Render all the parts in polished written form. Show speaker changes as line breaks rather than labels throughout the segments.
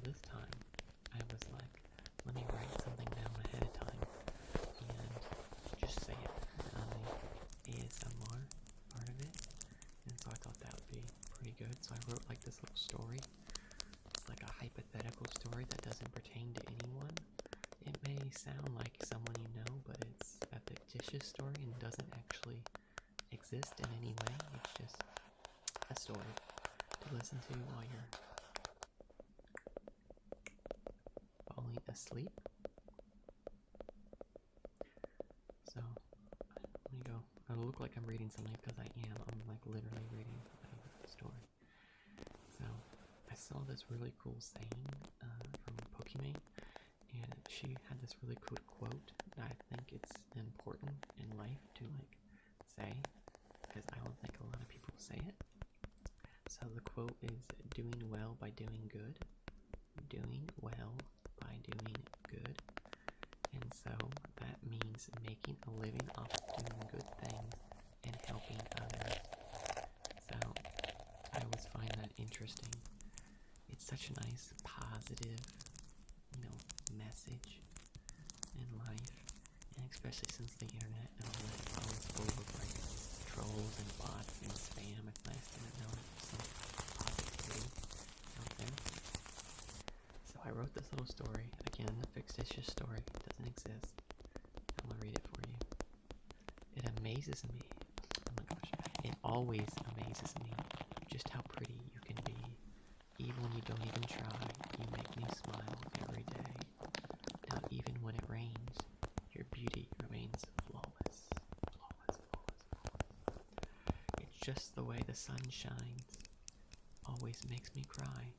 this time, I was like, let me write something down ahead of time and just say it on the ASMR part of it. And so I thought that would be pretty good. So I wrote like this little story. It's like a hypothetical story that doesn't pertain to anyone. It may sound like someone you know, but it's a fictitious story and doesn't actually exist in any way. It's just a story to listen to while you're falling asleep. So, let me go. I look like I'm reading something because I am. I'm like literally reading a story. So, I saw this really cool saying from Bome, and she had this really cool quote that I think it's important in life to like say, because I don't think a lot of people say it. So the quote is, doing well by doing good. Doing well by doing good. And so that means making a living off of doing good things and helping others. So I always find that interesting. It's such a nice, positive, message in life. And especially since the internet and all that is always full of like trolls and bots and spam, it's nice to know some positivity out there. So I wrote this little story. Again, a fictitious story. It doesn't exist. I'm gonna read it for you. It amazes me. Oh my gosh. It always amazes me just how pretty you can be. Even when you don't even try, you make me smile every day. Now even when it rains, your beauty remains flawless. Flawless, flawless, flawless. It's just the way the sun shines. Always makes me cry.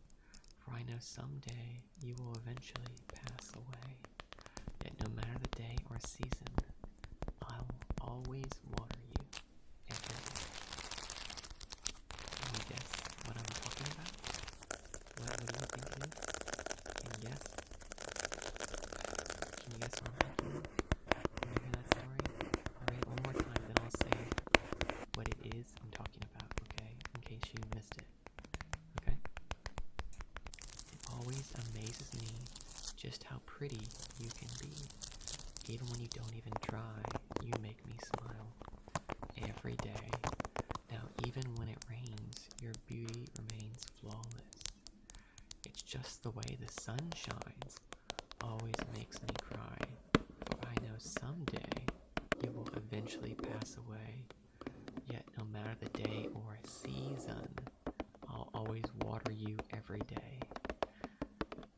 For I know someday you will eventually pass away. Yet no matter the day or season, I'll always water you every day. Can you guess what I'm talking about? What do you think it is? Can you guess? Can you guess what I'm talking about? Can you hear that story? I'll read it one more time, then I'll say what it is I'm talking about, okay? In case you missed it. Okay? It always amazes me just how pretty you can be. Even when you don't even try, you make me smile every day. Now even when it rains, your beauty remains flawless. It's just the way the sun shines, always makes me cry. For I know someday you will eventually pass away. Yet no matter the day or season, I'll always water you every day.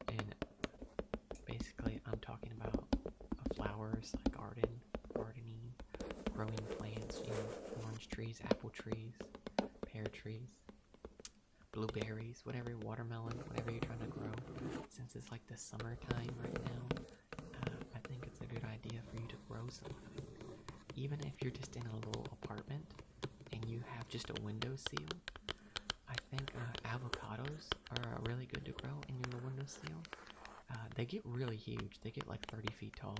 And basically I'm talking about flowers, like gardening, growing plants, orange trees, apple trees, pear trees, blueberries, whatever, watermelon, whatever you're trying to grow. Since it's like the summertime right now, I think it's a good idea for you to grow something. Even if you're just in a little apartment and you have just a windowsill, I think avocados are really good to grow in your windowsill. They get really huge. They get like 30 feet tall.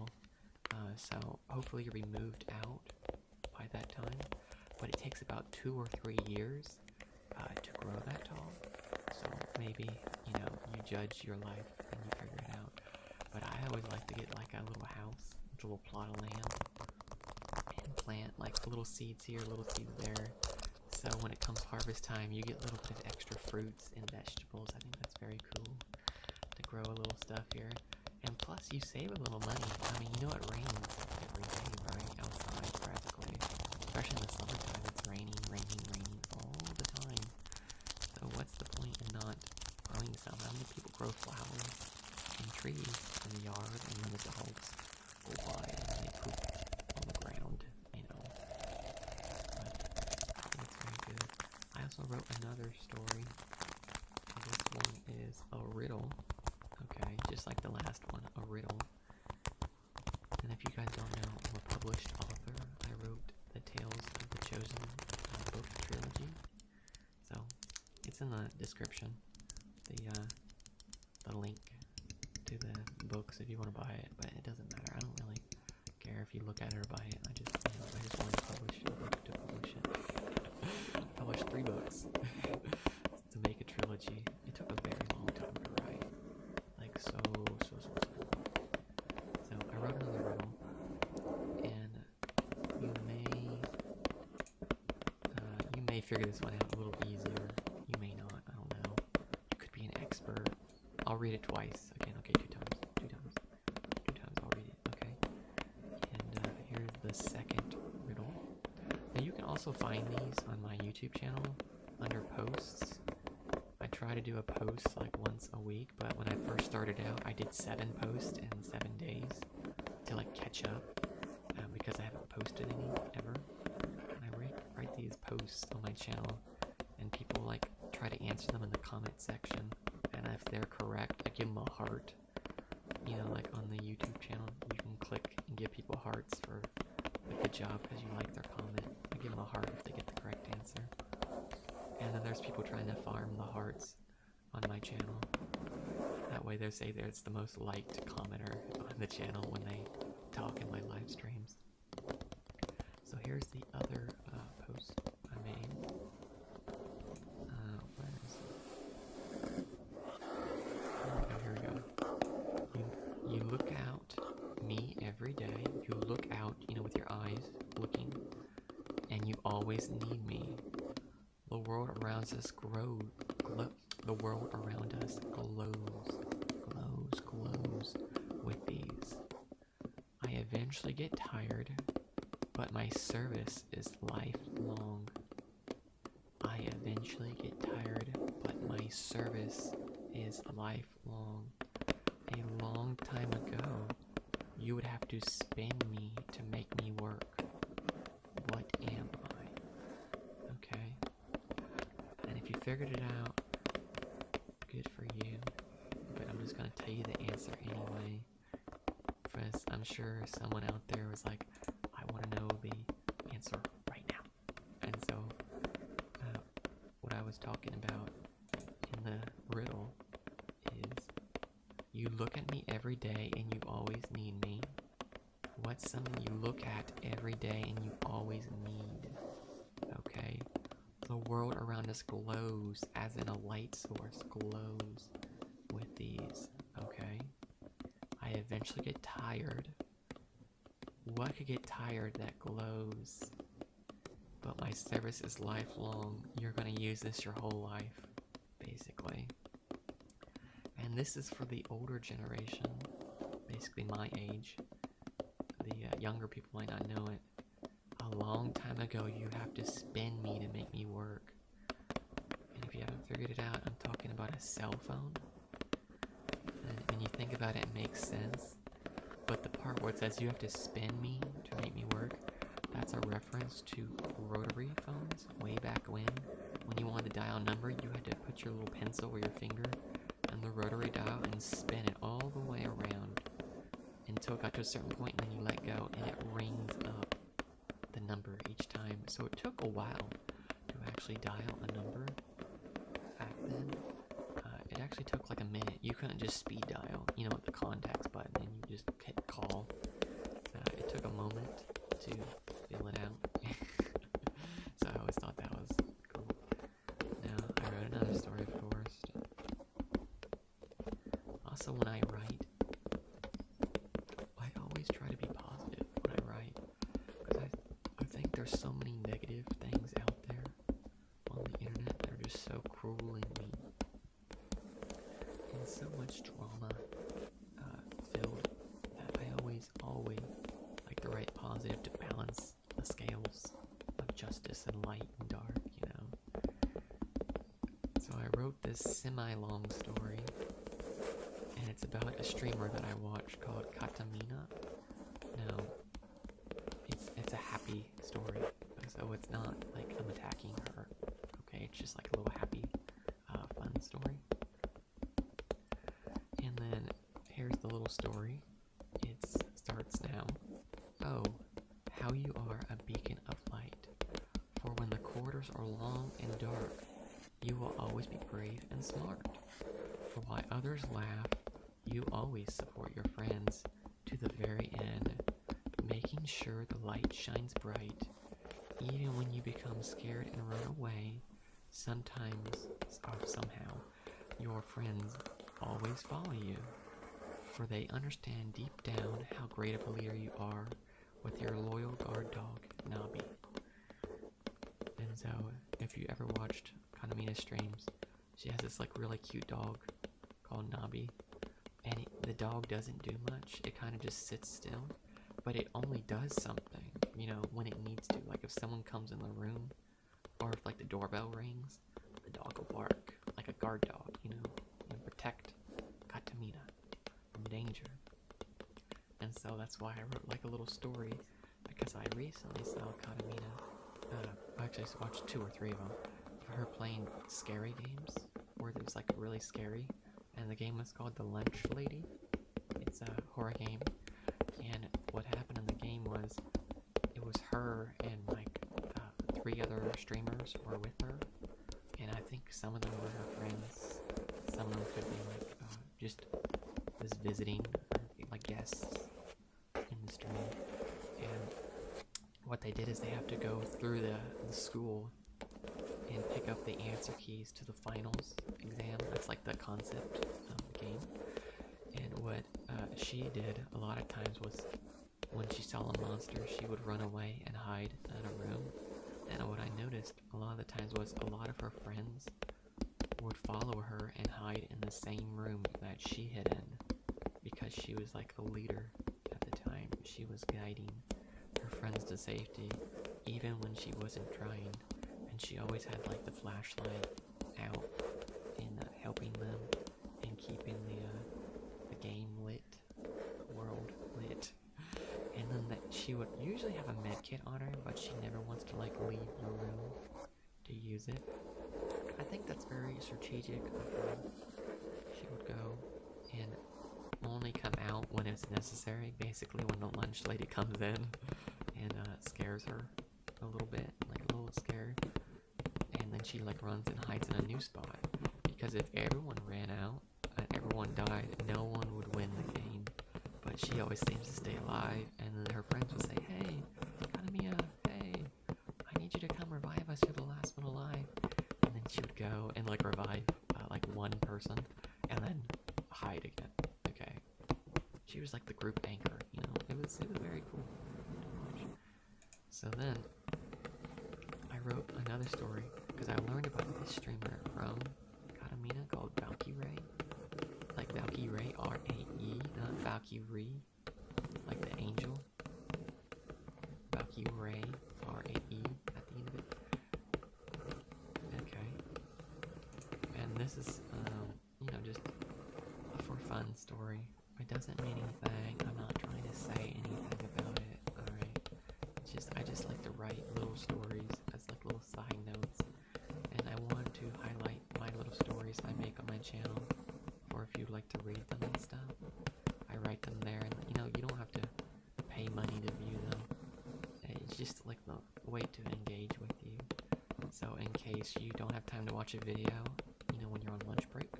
So hopefully you'll be moved out by that time. But it takes about 2 or 3 years to grow that tall. So maybe, you judge your life and you figure it out. But I always like to get like a little house, a little plot of land, and plant like little seeds here, little seeds there. So when it comes harvest time, you get a little bit of extra fruits and vegetables. I think that's very cool to grow a little stuff here. And plus you save a little money. I mean, it rains every day, right? Outside practically. Especially in the summertime, it's raining all the time. So what's the point in not growing some? How many people grow flowers and trees in the yard, and then the dogs go by and they poop on the ground, But I think it's very good. I also wrote another story. This one is a riddle. Okay, just like the last one, a riddle. And if you guys don't know, I'm a published author. I wrote the Tales of the Chosen book trilogy. So it's in the description, the link to the books if you want to buy it. But it doesn't matter. I don't really care if you look at it or buy it. I just wanted to publish a book to publish it. I published 3 books to make a trilogy. It took a very long time to write. figure this one out a little easier. You may not, I don't know. You could be an expert. I'll read it twice. Again, okay, two times. I'll read it, okay? And here's the second riddle. Now you can also find these on my YouTube channel under posts. I try to do a post like once a week, but when I first started out, I did 7 posts in 7 days to like catch up because I haven't posted any ever. And I write these posts on my channel, and people like try to answer them in the comment section. And if they're correct, I give them a heart. You know, like on the YouTube channel, you can click and give people hearts for a good job because you like their comment. I give them a heart if they get the correct answer. And then there's people trying to farm the hearts on my channel. That way they say that it's the most liked commenter on the channel when they talk in my live streams. So here's the other post I made. Where is it? Oh, here we go. You look out me every day. You look out, you know, with your eyes looking, and you always need me. The world around us the world around us glows with these. I eventually get tired, but my service is lifelong. I eventually get tired, but my service is lifelong. A long time ago, you would have to spin me to make me work. What am I? Okay. And if you figured it out, good for you. But I'm just going to tell you the answer anyway. Because I'm sure someone out there was like, I want to know the answer right now. And so, what I was talking about in the riddle is, you look at me every day and you always need me. What's something you look at every day and you always need? Okay. The world around us glows, as in a light source glows with these, okay? I eventually get tired. What could get tired that glows? But my service is lifelong. You're gonna use this your whole life, basically. And this is for the older generation, basically my age. The younger people might not know it. A long time ago, you have to spin me to make me work. And if you haven't figured it out, I'm talking about a cell phone. And when you think about it, it makes sense. But the part where it says you have to spin me to make me work, that's a reference to rotary phones way back when you wanted to dial a number, you had to put your little pencil or your finger on the rotary dial and spin it all the way around until it got to a certain point, and then you let go and it rings up the number each time. So it took a while to actually dial a number back then. It actually took like a minute. You couldn't just speed dial, you know, with the contacts button and you just hit call. It took a moment to fill it out. So I always thought that was cool. Now I wrote another story first. Also, when I write, I always try to be positive when I write, because I think there's so many negative things out there on the internet that are just so cruel and mean, and so much drama filled, that I always like to write positive to balance the scales of justice and light and dark, you know. So I wrote this semi-long story, and it's about a streamer that I watch called Katelyn. Now, it's a happy story, so it's not like I'm attacking her, okay? It's just like a little happy, fun story. And then, here's the little story. It starts now. Oh, how you are a beacon of light. For when the corridors are long and dark, you will always be brave and smart. For while others laugh, you always support your friends to the very end, making sure the light shines bright. Even when you become scared and run away, sometimes or somehow, your friends always follow you. For they understand deep down how great of a leader you are with your loyal guard dog, Nobby. And so if you ever watched Katamina's streams, she has this like really cute dog called Nabi, and the dog doesn't do much. It kind of just sits still, but it only does something, you know, when it needs to. Like if someone comes in the room, or if like the doorbell rings, the dog will bark like a guard dog, you know, and protect Katamina from danger. And so that's why I wrote like a little story, because I recently saw Katamina, actually I watched 2 or 3 of them, of her playing scary games, where it was like really scary, and the game was called The Lunch Lady. It's a horror game, and what happened in the game was, it was her and like 3 other streamers were with her, and I think some of them were her friends, some of them could be like just visiting, or like guests in the stream. And what they did is they have to go through the school and pick up the answer keys to the finals exam. That's like the concept of the game. And what she did a lot of times was, when she saw a monster, she would run away and hide in a room. And what I noticed a lot of the times was, a lot of her friends would follow her and hide in the same room that she hid in, because she was like a leader at the time. She was guiding her friends to safety, even when she wasn't trying. And she always had like the flashlight out and helping them and keeping the game lit, the world lit. And then she would usually have a med kit on her, but she never wants to like leave the room to use it. I think that's very strategic of her. She would go and only come out when it's necessary, basically when the lunch lady comes in and scares her a little bit, like a little scared. And then she like runs and hides in a new spot, because if everyone ran out and everyone died, no one would win the game. But she always seems to stay alive, and then her friends would say, "Hey, Katamia, hey, I need you to come revive us, you're the last one alive." And then she would go and like revive like one person, and then hide again. Okay, she was like the group anchor, you know. It was very cool to watch. So then I wrote another story, because I learned about this streamer from Katamina called Valkyrae. Like Valkyrae, R-A-E, not Valkyrie, like the angel. Valkyrae, R-A-E, at the end of it. Okay. And this is, you know, just a for fun story. It doesn't mean anything. I'm not trying to say anything about it, alright? I just like to write little stories as like little side notes. And I want to highlight my little stories I make on my channel, or if you'd like to read them and stuff. I write them there, and you know, you don't have to pay money to view them. It's just like the way to engage with you. So in case you don't have time to watch a video, you know, when you're on lunch break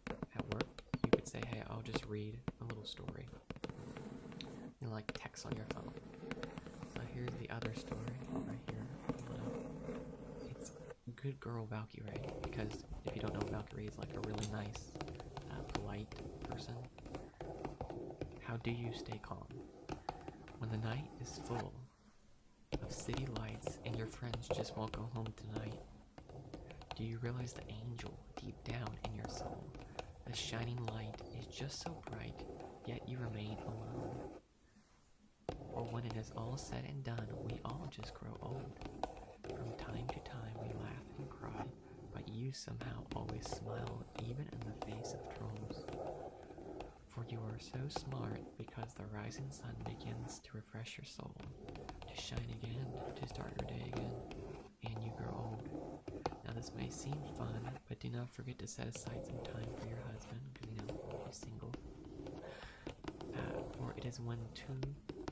at work, you could say, "Hey, I'll just read a little story." You know, like text on your phone. So here's the other story right here. It's Good Girl Valkyrae, because if you don't know, Valkyrae is like a really nice, polite person. How do you stay calm when the night is full of city lights and your friends just won't go home tonight? Do you realize the angel deep down in your soul? The shining light is just so bright, yet you remain alone. For when it is all said and done, we all just grow old. From time to time we laugh and cry, but you somehow always smile, even in the face of trolls. For you are so smart, because the rising sun begins to refresh your soul, to shine again, to start your day again, and you grow old. Now this may seem fun, but do not forget to set aside some time for your husband, because you know, he's single. For it is when two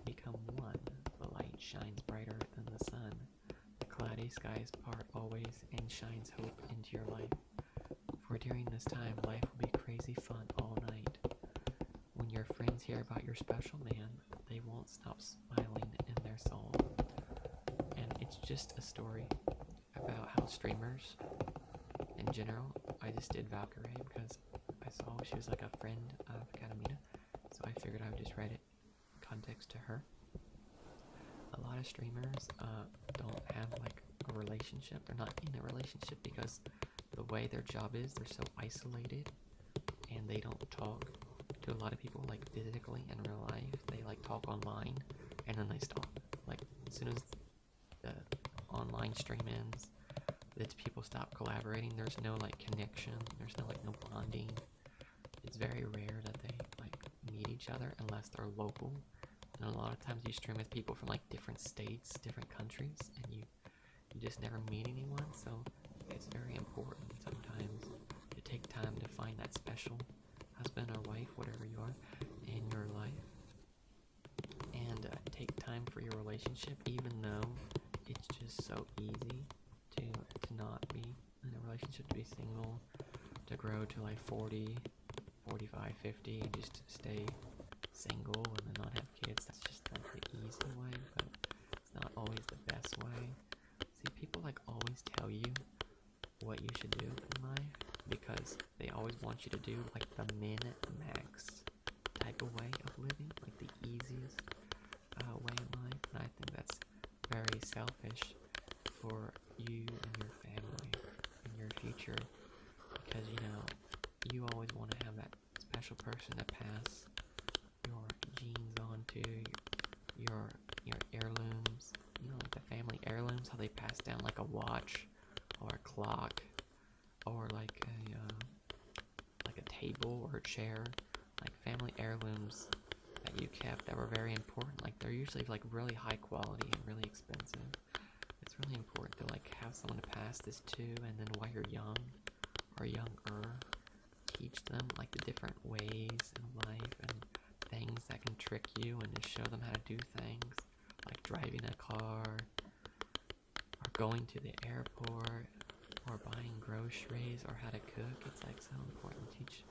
become one, the light shines brighter than the sun. The cloudy skies part always, and shines hope into your life. For during this time, life will be crazy fun all night. When your friends hear about your special man, they won't stop smiling in their soul. And it's just a story about how streamers, in general, I just did Valkyrae because I saw she was like a friend of Katamina, so I figured I would just write it context to her. A lot of streamers don't have like a relationship. They're not in a relationship because the way their job is, they're so isolated and they don't talk to a lot of people like physically in real life. They like talk online and then they stop. Like as soon as the online stream ends, the people stop collaborating. There's no like connection. There's no like no bonding. It's very rare that they like meet each other unless they're local. And a lot of times you stream with people from like different states, different countries, and you just never meet anyone. So it's very important sometimes to take time to find that special husband or wife, whatever you are, in your life, and take time for your relationship, even though it's just so easy to not be in a relationship, to be single, to grow to like 40, 45, 50, and just stay single and then not have kids. That's just like the easy way, but it's not always the best way. See, people like always tell you what you should do in life because they always want you to do like the min-max type of way of living, like the easiest way in life. And I think that's very selfish for you and your family and your future, because you know you always want to have that special person to pass your genes on to, your heirlooms, you know, like the family heirlooms, how they pass down like a watch or a clock or like a table or a chair, like family heirlooms that you kept that were very important. Like they're usually like really high quality and really expensive. It's really important to like have someone to pass this to, and then while you're young or younger, teach them like the different ways in life and things that can trick you, and just show them how to do things like driving a car or going to the airport or buying groceries or how to cook. It's like so important to teach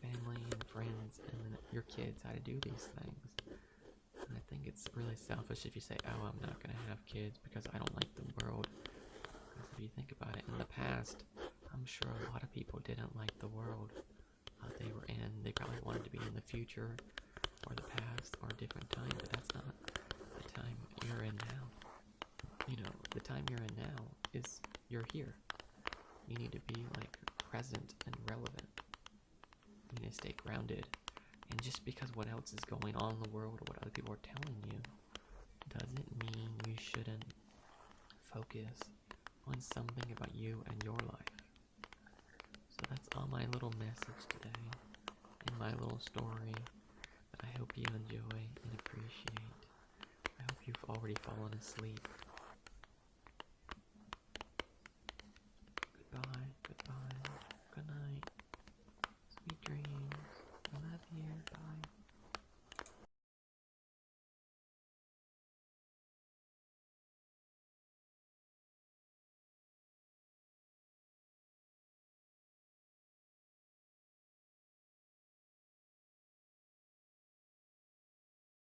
family and friends and then your kids how to do these things. And I think it's really selfish if you say, oh, I'm not going to have kids because I don't like the world. Because if you think about it, in the past, I'm sure a lot of people didn't like the world they were in. They probably wanted to be in the future or the past or a different time, but that's not the time you're in now. You know, the time you're in now is you're here. You need to be like present and relevant. You need to stay grounded. And just because what else is going on in the world or what other people are telling you doesn't mean you shouldn't focus on something about you and your life. So that's all my little message today and my little story that I hope you enjoy and appreciate. I hope you've already fallen asleep